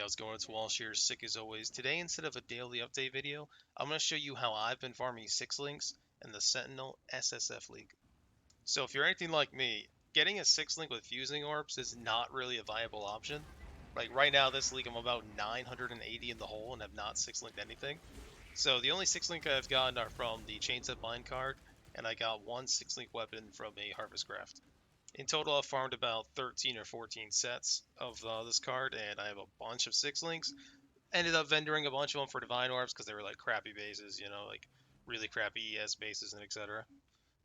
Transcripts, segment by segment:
How's it going? It's Walsh here, sick as always. Today, instead of a daily update video, I'm going to show you how I've been farming 6 links in the Sentinel SSF League. So if you're anything like me, getting a 6 link with fusing orbs is not really a viable option. Like right now, this league I'm about 980 in the hole and have not 6 linked anything. So the only 6 link I've gotten are from the Chainset Bind card, and I got one 6 link weapon from a Harvest Craft. In total, I've farmed about 13 or 14 sets of this card, and I have a bunch of 6 links. Ended up vendoring a bunch of them for Divine Orbs because they were like crappy bases, you know, like really crappy ES bases and etc.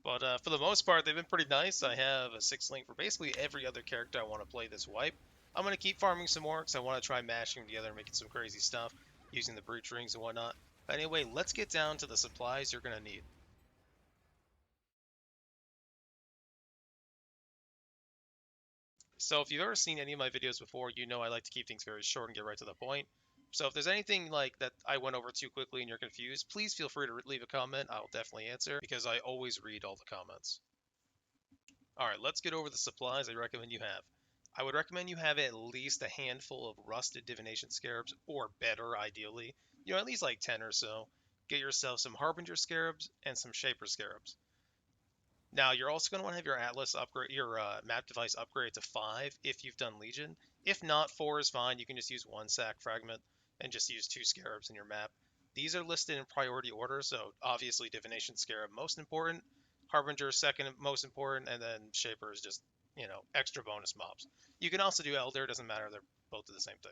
But for the most part, they've been pretty nice. I have a 6 link for basically every other character I want to play this wipe. I'm going to keep farming some more because I want to try mashing them together and making some crazy stuff using the breach rings and whatnot. But anyway, let's get down to the supplies you're going to need. So if you've ever seen any of my videos before, you know I like to keep things very short and get right to the point. So if there's anything like that I went over too quickly and you're confused, please feel free to leave a comment. I'll definitely answer because I always read all the comments. Alright, let's get over the supplies I recommend you have. I would recommend you have at least a handful of rusted divination scarabs, or better ideally. You know, at least like 10 or so. Get yourself some harbinger scarabs and some shaper scarabs. Now, you're also going to want to have your Atlas upgrade, your map device upgrade to 5 if you've done Legion. If not, 4 is fine. You can just use 1 sack fragment and just use 2 scarabs in your map. These are listed in priority order, so obviously Divination Scarab most important, Harbinger second most important, and then Shaper is just, you know, extra bonus mobs. You can also do Elder, doesn't matter, they're both do the same thing.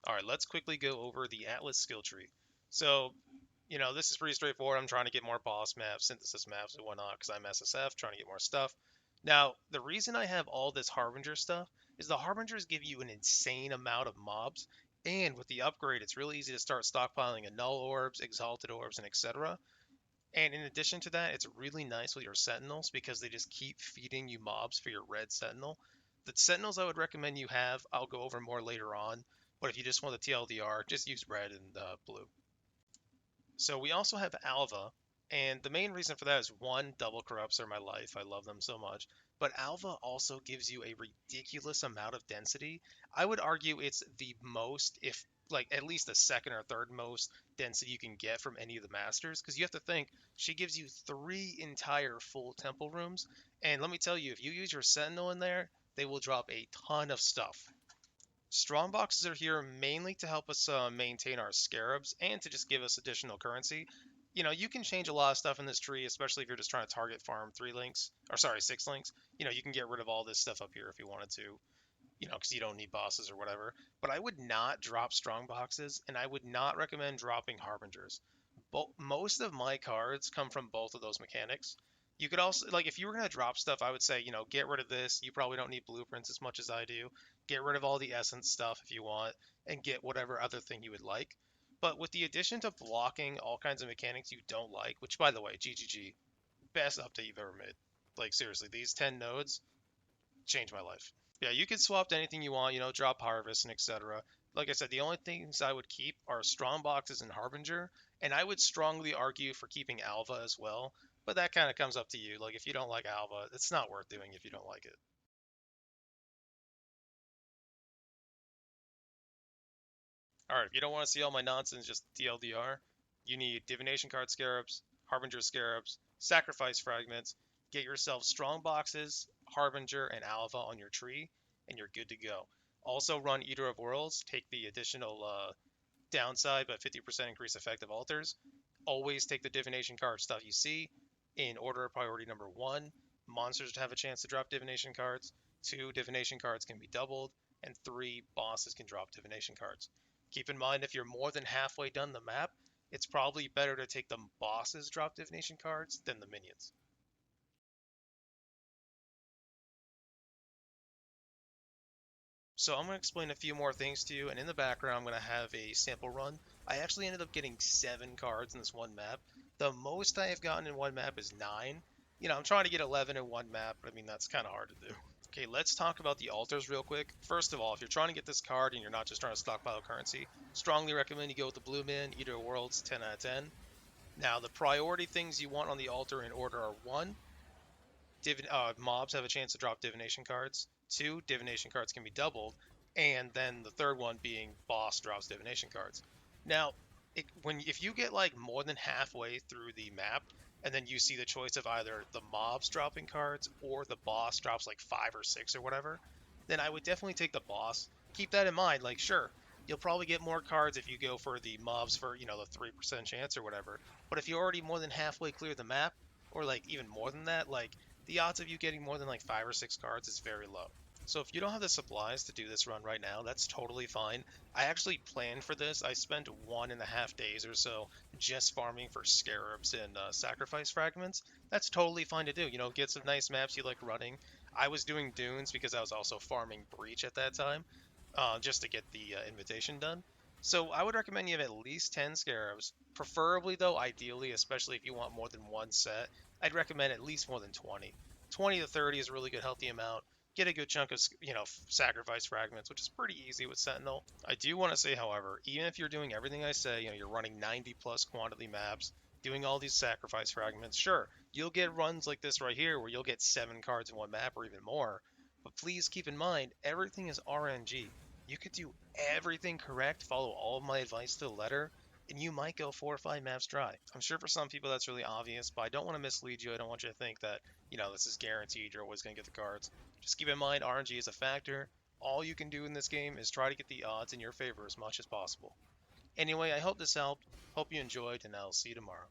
Alright, let's quickly go over the Atlas skill tree. So, you know, this is pretty straightforward. I'm trying to get more boss maps, synthesis maps, and whatnot because I'm SSF, trying to get more stuff. Now, the reason I have all this Harbinger stuff is the Harbingers give you an insane amount of mobs, and with the upgrade, it's really easy to start stockpiling Annul orbs, Exalted orbs, and etc. And in addition to that, it's really nice with your Sentinels because they just keep feeding you mobs for your red Sentinel. The Sentinels I would recommend you have, I'll go over more later on, but if you just want the TLDR, just use red and blue. So we also have Alva, and the main reason for that is one, double corrupts are my life. I love them so much. But Alva also gives you a ridiculous amount of density. I would argue it's the most, if like at least the second or third most density you can get from any of the masters, because you have to think she gives you 3 entire full temple rooms. And let me tell you, if you use your Sentinel in there, they will drop a ton of stuff. Strong boxes are here mainly to help us maintain our scarabs and to just give us additional currency. You know, you can change a lot of stuff in this tree, especially if you're just trying to target farm 3 links, or sorry, 6 links. You know, you can get rid of all this stuff up here if you wanted to, you know, because you don't need bosses or whatever. But I would not drop strong boxes, and I would not recommend dropping harbingers. Most of my cards come from both of those mechanics. You could also, like, if you were going to drop stuff, I would say, you know, get rid of this. You probably don't need blueprints as much as I do. Get rid of all the essence stuff if you want, and get whatever other thing you would like. But with the addition to blocking all kinds of mechanics you don't like, which, by the way, GGG, best update you've ever made. Like, seriously, these 10 nodes changed my life. Yeah, you can swap to anything you want, you know, drop harvest and etc. Like I said, the only things I would keep are strong boxes and harbinger, and I would strongly argue for keeping alva as well. But that kind of comes up to you. Like if you don't like alva, it's not worth doing if you don't like it. All right, if you don't want to see all my nonsense, just TLDR. You need divination card scarabs, harbinger scarabs, sacrifice fragments. Get yourself strong boxes, harbinger, and alva on your tree, and you're good to go. Also run Eater of Worlds. Take the additional downside, but 50% increase effective altars. Always take the divination card stuff you see in order of priority number 1. Monsters have a chance to drop divination cards. 2, divination cards can be doubled. And 3, bosses can drop divination cards. Keep in mind, if you're more than halfway done the map, it's probably better to take the bosses drop divination cards than the minions. So I'm going to explain a few more things to you, and in the background I'm going to have a sample run. I actually ended up getting 7 cards in this one map. The most I have gotten in one map is 9. You know, I'm trying to get 11 in one map, but I mean, that's kind of hard to do. Okay, let's talk about the altars real quick. First of all, if you're trying to get this card and you're not just trying to stockpile currency, strongly recommend you go with the Blue Man, Eater of Worlds, 10 out of 10. Now, the priority things you want on the altar in order are 1, Mobs have a chance to drop divination cards. Two, divination cards can be doubled, and then the third one being boss drops divination cards. Now, if you get like more than halfway through the map, and then you see the choice of either the mobs dropping cards or the boss drops like 5 or 6 or whatever, then I would definitely take the boss. Keep that in mind. Like, sure, you'll probably get more cards if you go for the mobs for the 3% chance or whatever. But if you're already more than halfway clear the map, or like even more than that, like the odds of you getting more than like 5 or 6 cards is very low. So if you don't have the supplies to do this run right now, that's totally fine. I actually planned for this. I spent 1.5 days or so just farming for scarabs and sacrifice fragments. That's totally fine to do. Get some nice maps you like running. I was doing dunes because I was also farming breach at that time, just to get the invitation done. So I would recommend you have at least 10 scarabs, preferably though, ideally, especially if you want more than one set, I'd recommend at least more than 20. 20 to 30 is a really good healthy amount. Get a good chunk of sacrifice fragments, which is pretty easy with Sentinel. I do want to say, however, even if you're doing everything I say, you're running 90 plus quantity maps, doing all these sacrifice fragments, sure, you'll get runs like this right here where you'll get 7 cards in one map or even more. But please keep in mind, everything is RNG. You could do everything correct, follow all of my advice to the letter, and you might go 4 or 5 maps dry. I'm sure for some people that's really obvious, but I don't want to mislead you. I don't want you to think that, this is guaranteed you're always going to get the cards. Just keep in mind RNG is a factor. All you can do in this game is try to get the odds in your favor as much as possible. Anyway, I hope this helped. Hope you enjoyed, and I'll see you tomorrow.